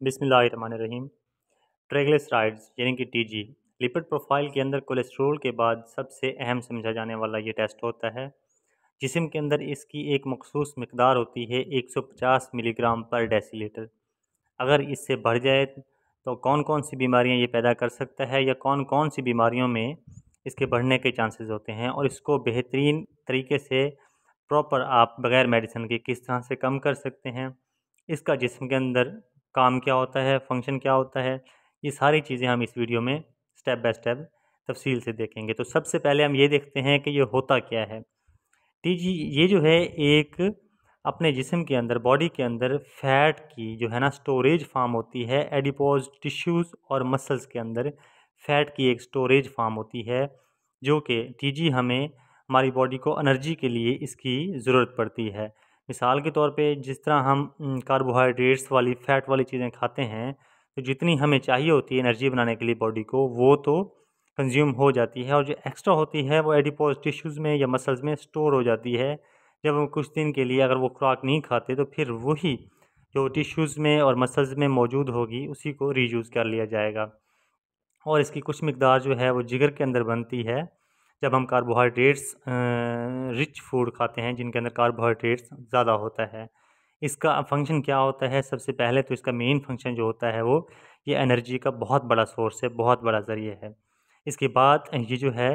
बिस्मिल्लाहिर्रहमानिर्रहीम। ट्राइग्लिसराइड्स यानी कि टीजी लिपिड प्रोफाइल के अंदर कोलेस्ट्रॉल के बाद सबसे अहम समझा जाने वाला ये टेस्ट होता है। जिस्म के अंदर इसकी एक मखसूस मिकदार होती है 150 मिलीग्राम पर डेसीलीटर। अगर इससे बढ़ जाए तो कौन कौन सी बीमारियां ये पैदा कर सकता है या कौन कौन सी बीमारियों में इसके बढ़ने के चांसेस होते हैं और इसको बेहतरीन तरीके से प्रॉपर आप बग़ैर मेडिसिन के किस तरह से कम कर सकते हैं, इसका जिस्म के अंदर काम क्या होता है, फंक्शन क्या होता है, ये सारी चीज़ें हम इस वीडियो में स्टेप बाय स्टेप तफसील से देखेंगे। तो सबसे पहले हम ये देखते हैं कि ये होता क्या है। टीजी ये जो है एक अपने जिस्म के अंदर बॉडी के अंदर फैट की जो है ना स्टोरेज फार्म होती है। एडिपोज टिश्यूज़ और मसल्स के अंदर फैट की एक स्टोरेज फार्म होती है, जो कि टीजी हमें हमारी बॉडी को एनर्जी के लिए इसकी ज़रूरत पड़ती है। मिसाल के तौर पे जिस तरह हम कार्बोहाइड्रेट्स वाली फ़ैट वाली चीज़ें खाते हैं, तो जितनी हमें चाहिए होती है एनर्जी बनाने के लिए बॉडी को, वो तो कंज्यूम हो जाती है और जो एक्स्ट्रा होती है वो एडिपोज टिश्यूज़ में या मसल्स में स्टोर हो जाती है। जब हम कुछ दिन के लिए अगर वो खुराक नहीं खाते तो फिर वही जो टिश्यूज़ में और मसल्स में मौजूद होगी उसी को रीयूज़ कर लिया जाएगा। और इसकी कुछ मिकदार जो है वो जिगर के अंदर बनती है जब हम कार्बोहाइड्रेट्स रिच फूड खाते हैं जिनके अंदर कार्बोहाइड्रेट्स ज़्यादा होता है। इसका फंक्शन क्या होता है? सबसे पहले तो इसका मेन फंक्शन जो होता है वो ये एनर्जी का बहुत बड़ा सोर्स है, बहुत बड़ा ज़रिया है। इसके बाद ये जो है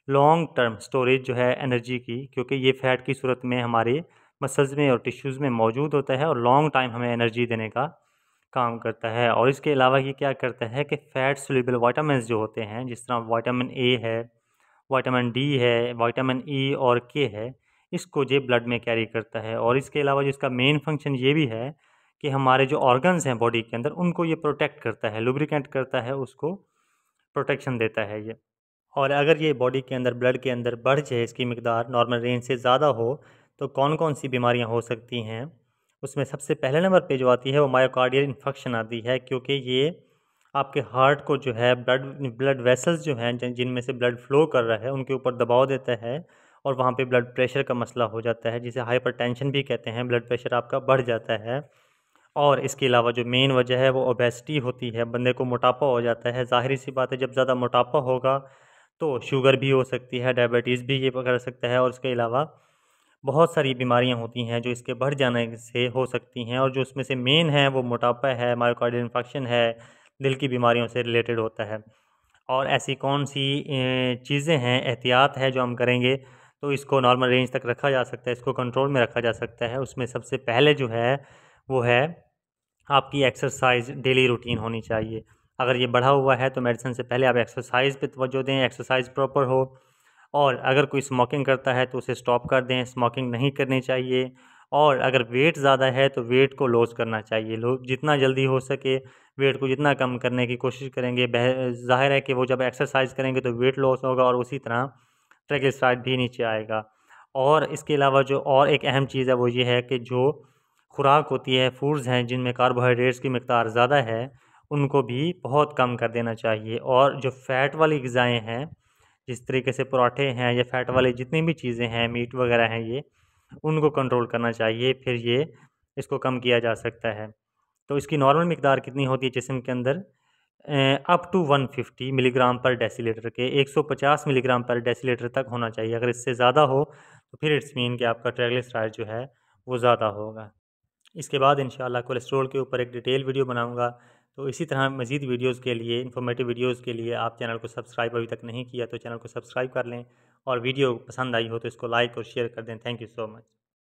लॉन्ग टर्म स्टोरेज जो है एनर्जी की, क्योंकि ये फ़ैट की सूरत में हमारे मसल्स में और टिश्यूज़ में मौजूद होता है और लॉन्ग टाइम हमें एनर्जी देने का काम करता है। और इसके अलावा ये क्या करता है कि फ़ैट सोल्यूबल विटामिन्स जो होते हैं, जिस तरह विटामिन ए है, विटामिन डी है, विटामिन ई और के है, इसको ये ब्लड में कैरी करता है। और इसके अलावा जो इसका मेन फंक्शन ये भी है कि हमारे जो ऑर्गन्स हैं बॉडी के अंदर उनको ये प्रोटेक्ट करता है, लुब्रिकेंट करता है, उसको प्रोटेक्शन देता है ये। और अगर ये बॉडी के अंदर ब्लड के अंदर बढ़ जाए, इसकी मिकदार नॉर्मल रेंज से ज़्यादा हो, तो कौन-कौन सी बीमारियां हो सकती हैं? उसमें सबसे पहले नंबर पे जो आती है वो मायोकार्डियल इन्फेक्शन आती है, क्योंकि ये आपके हार्ट को जो है ब्लड ब्लड वेसल्स जो हैं जिनमें से ब्लड फ्लो कर रहा है उनके ऊपर दबाव देता है और वहाँ पे ब्लड प्रेशर का मसला हो जाता है, जिसे हाइपरटेंशन भी कहते हैं। ब्लड प्रेशर आपका बढ़ जाता है। और इसके अलावा जो मेन वजह है वो ओबेसिटी होती है, बंदे को मोटापा हो जाता है। ज़ाहिर सी बात है जब ज़्यादा मोटापा होगा तो शुगर भी हो सकती है, डायबिटीज़ भी ये पकड़ सकता है और उसके अलावा बहुत सारी बीमारियां होती हैं जो इसके बढ़ जाने से हो सकती हैं। और जो उसमें से मेन है वो मोटापा है, मायोकार्डियल इन्फेक्शन है, दिल की बीमारियों से रिलेटेड होता है। और ऐसी कौन सी चीज़ें हैं, एहतियात है जो हम करेंगे तो इसको नॉर्मल रेंज तक रखा जा सकता है, इसको कंट्रोल में रखा जा सकता है। उसमें सबसे पहले जो है वो है आपकी एक्सरसाइज डेली रूटीन होनी चाहिए। अगर ये बढ़ा हुआ है तो मेडिसिन से पहले आप एक्सरसाइज पे तवज्जो दें, एक्सरसाइज प्रॉपर हो। और अगर कोई स्मोकिंग करता है तो उसे स्टॉप कर दें, स्मोकिंग नहीं करनी चाहिए। और अगर वेट ज़्यादा है तो वेट को लॉस करना चाहिए। लोग जितना जल्दी हो सके वेट को जितना कम करने की कोशिश करेंगे, ज़ाहिर है कि वो जब एक्सरसाइज करेंगे तो वेट लॉस होगा और उसी तरह ट्राइग्लिसराइड भी नीचे आएगा। और इसके अलावा जो और एक अहम चीज़ है वो ये है कि जो खुराक होती है, फूड्स हैं जिनमें कार्बोहाइड्रेट्स की मिकदार ज़्यादा है, उनको भी बहुत कम कर देना चाहिए। और जो फ़ैट वाली ग़िज़ाएँ हैं, जिस तरीके से पराठे हैं या फ़ैट वाली जितनी भी चीज़ें हैं, मीट वगैरह हैं ये, उनको कंट्रोल करना चाहिए, फिर ये इसको कम किया जा सकता है। तो इसकी नॉर्मल मिकदार कितनी होती है जिस्म के अंदर? अप टू 150 मिलीग्राम पर डेसीलीटर के 150 मिलीग्राम पर डेसीलीटर तक होना चाहिए। अगर इससे ज़्यादा हो तो फिर इट्स मीन कि आपका ट्राइग्लिसराइड जो है वो ज़्यादा होगा। इसके बाद इंशाल्लाह कोलेस्ट्रॉल के ऊपर एक डिटेल वीडियो बनाऊँगा। तो इसी तरह मज़ीद वीडियोज़ के लिए, इन्फॉर्मेटिव वीडियोज़ के लिए आप चैनल को सब्सक्राइब अभी तक नहीं किया तो चैनल को सब्सक्राइब कर लें और वीडियो पसंद आई हो तो इसको लाइक और शेयर कर दें। Thank you so much.